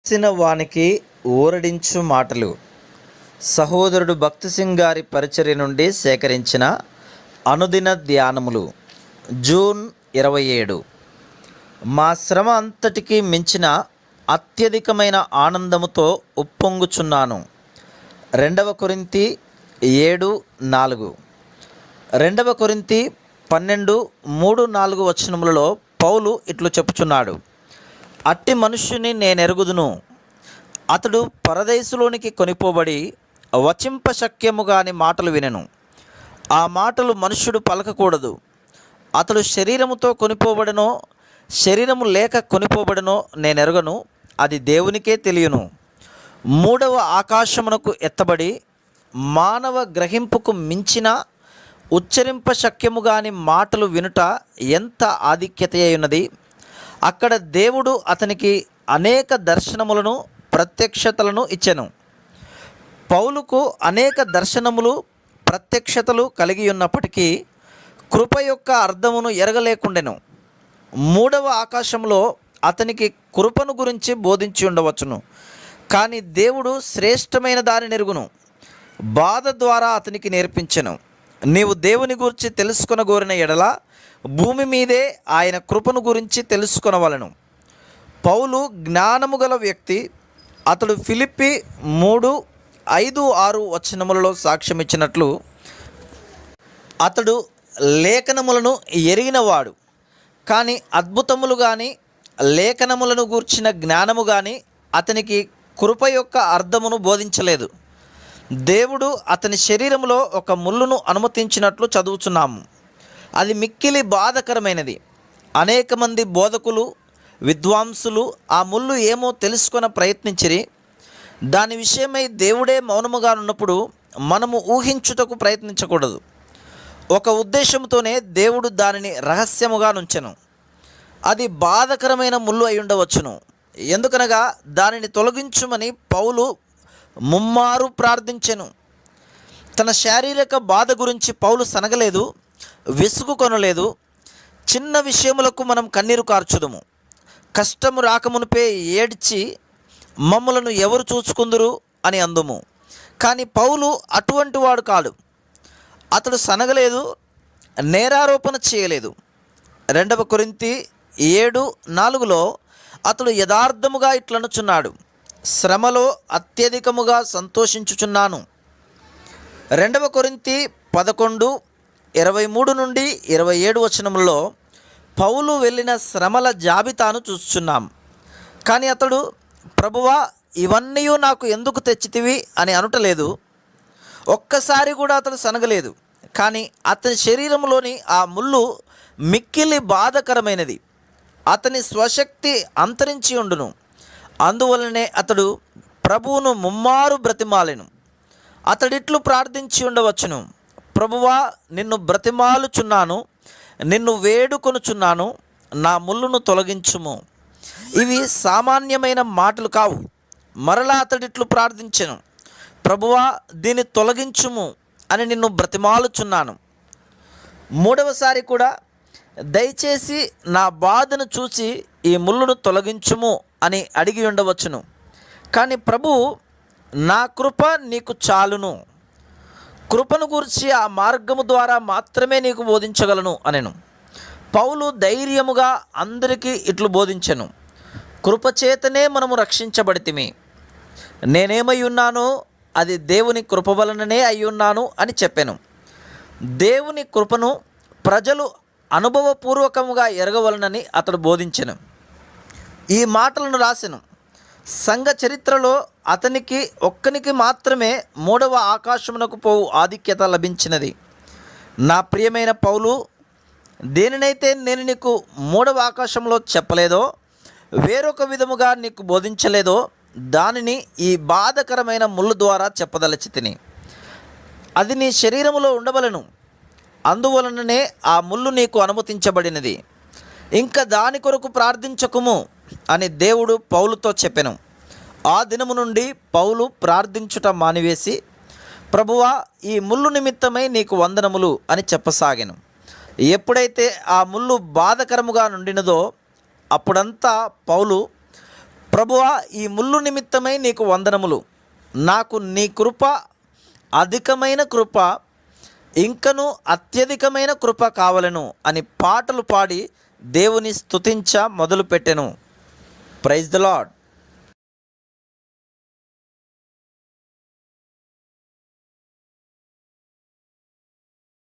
రాసిన వానికి ఊరడించు మాటలు. సహోదరుడు భక్తి సింగ్ గారి పరిచర్య నుండి సేకరించిన అనుదిన ధ్యానములు. జూన్ 27. మా శ్రమ అంతటికీ మించిన అత్యధికమైన ఆనందముతో ఉప్పొంగుచున్నాను. 2 కొరింథీ 7:4. 2 కొరింథీ 12:3-4 వచనములలో పౌలు ఇట్లు చెప్పుచున్నాడు: అట్టి మనుష్యుని నేనెరుగుదును, అతడు పరదేశులోనికి కొనిపోబడి వచింపశక్యము గాని మాటలు వినెను. ఆ మాటలు మనుష్యుడు పలకకూడదు. అతడు శరీరముతో కొనిపోబడనో శరీరము లేక కొనిపోబడనో నేనెరుగను, అది దేవునికే తెలియను. 3వ ఆకాశమునకు ఎత్తబడి మానవ గ్రహింపుకు మించిన ఉచ్చరింపశక్యము గాని మాటలు వినుట ఎంత ఆధిక్యత అయ్యున్నది. అక్కడ దేవుడు అతనికి అనేక దర్శనములను ప్రత్యక్షతలను ఇచ్చెను. పౌలుకు అనేక దర్శనములు ప్రత్యక్షతలు కలిగి ఉన్నప్పటికీ కృప యొక్క అర్థమును ఎరగలేకుండెను. 3వ ఆకాశంలో అతనికి కృపను గురించి బోధించి ఉండవచ్చును, కానీ దేవుడు శ్రేష్టమైన దానిని ఎరుగును. బాధ ద్వారా అతనికి నేర్పించెను. నీవు దేవుని గురించి తెలుసుకొనగోరిన ఎడల భూమి మీదే ఆయన కృపను గురించి తెలుసుకొనవలెను. పౌలు జ్ఞానము గల వ్యక్తి. అతడు ఫిలిప్పీ 3:5-6 వచనములలో సాక్ష్యమిచ్చినట్లు అతడు లేఖనములను ఎరిగినవాడు, కానీ అద్భుతములు కానీ లేఖనములను గూర్చిన జ్ఞానము కానీ అతనికి కృప యొక్క అర్థమును బోధించలేదు. దేవుడు అతని శరీరములో ఒక ముళ్ళును అనుమతించినట్లు చదువుచున్నాము. అది మిక్కిలి బాధకరమైనది. అనేక మంది బోధకులు, విద్వాంసులు ఆ ముళ్ళు ఏమో తెలుసుకొన ప్రయత్నించిరి. దాని విషయమై దేవుడే మౌనముగా ఉన్నప్పుడు మనము ఊహించుటకు ప్రయత్నించకూడదు. ఒక ఉద్దేశంతోనే దేవుడు దానిని రహస్యముగా నుంచెను. అది బాధకరమైన ముళ్ళు అయి ఉండవచ్చును. ఎందుకనగా దానిని తొలగించుమని పౌలు ముమ్మారు ప్రార్థించెను. తన శారీరక బాధ గురించి పౌలు సనగలేదు, విసుగు కొనలేదు. చిన్న విషయములకు మనం కన్నీరు కార్చుదము. కష్టము రాకమునిపే ఏడ్చి మమ్మలను ఎవరు చూచుకుందురు అని అందుము. కానీ పౌలు అటువంటి వాడు కాడు. అతడు సనగలేదు, నేరారోపణ చేయలేదు. 2 కొరింథీ 7:4లో అతడు యథార్థముగా ఇట్లనుచున్నాడు: శ్రమలో అత్యధికముగా సంతోషించుచున్నాను. 2 కొరింథీ 11:23-27 వచనములలో పౌలు వెళ్ళిన శ్రమల జాబితాను చూస్తున్నాం. కానీ అతడు, ప్రభువా, ఇవన్నీ నాకు ఎందుకు తెచ్చితివి అని అనుటలేదు. ఒక్కసారి కూడా అతడు సనగలేదు. కానీ అతని శరీరంలోని ఆ ముళ్ళు మిక్కిలి బాధకరమైనది. అతని స్వశక్తి అంతరించి ఉండును. అందువలనే అతడు ప్రభువును ముమ్మారు బ్రతిమాలెను. అతడిట్లు ప్రార్థించి ఉండవచ్చును: ప్రభువా, నిన్ను బ్రతిమాలుచున్నాను, నిన్ను వేడుకొనుచున్నాను, నా ముళ్ళును తొలగించుము. ఇవి సామాన్యమైన మాటలు కావు. మరలా అతడిట్లు ప్రార్థించెను: ప్రభువా, దీన్ని తొలగించుము అని నిన్ను బ్రతిమాలుచున్నాను. 3వసారి కూడా, దయచేసి నా బాధను చూసి ఈ ముళ్ళును తొలగించుము అని అడిగి ఉండవచ్చును. కానీ ప్రభువు, నా కృప నీకు చాలును, కృపను గురించి ఆ మార్గము ద్వారా మాత్రమే నీకు బోధించగలను అనెను. పౌలు ధైర్యముగా అందరికీ ఇట్లు బోధించెను: కృపచేతనే మనము రక్షించబడితిమి. నేనేమై ఉన్నానో అది దేవుని కృప వలననే అయ్యున్నాను అని చెప్పాను. దేవుని కృపను ప్రజలు అనుభవపూర్వకముగా ఎరగవలనని అతడు బోధించెను. ఈ మాటలను రాసెను. సంఘ చరిత్రలో అతనికి ఒక్కనికి మాత్రమే 3వ ఆకాశమునకు పోవు ఆధిక్యత లభించినది. నా ప్రియమైన పౌలు, దేనినైతే నేను నీకు 3వ ఆకాశంలో చెప్పలేదో, వేరొక విధముగా నీకు బోధించలేదో, దానిని ఈ బాధకరమైన ముళ్ళు ద్వారా చెప్పదలచితిని. అది నీ శరీరములో ఉండవలెను. అందువలననే ఆ ముళ్ళు నీకు అనుమతించబడినది. ఇంకా దాని కొరకు ప్రార్థించకుము అని దేవుడు పౌలుతో చెప్పెను. ఆ దినము నుండి పౌలు ప్రార్థించుట మానివేసి, ప్రభువా, ఈ ముళ్ళు నిమిత్తమై నీకు వందనములు అని చెప్పసాగాను. ఎప్పుడైతే ఆ ముళ్ళు బాధకరముగా నుండినదో అప్పుడంతా పౌలు ప్రభువా, ఈ ముళ్ళు నిమిత్తమై నీకు వందనములు, నాకు నీ కృప, అధికమైన కృప, ఇంకను అత్యధికమైన కృప కావలెను అని పాటలు పాడి దేవుని స్తుతించ మొదలుపెట్టెను. Praise the lord.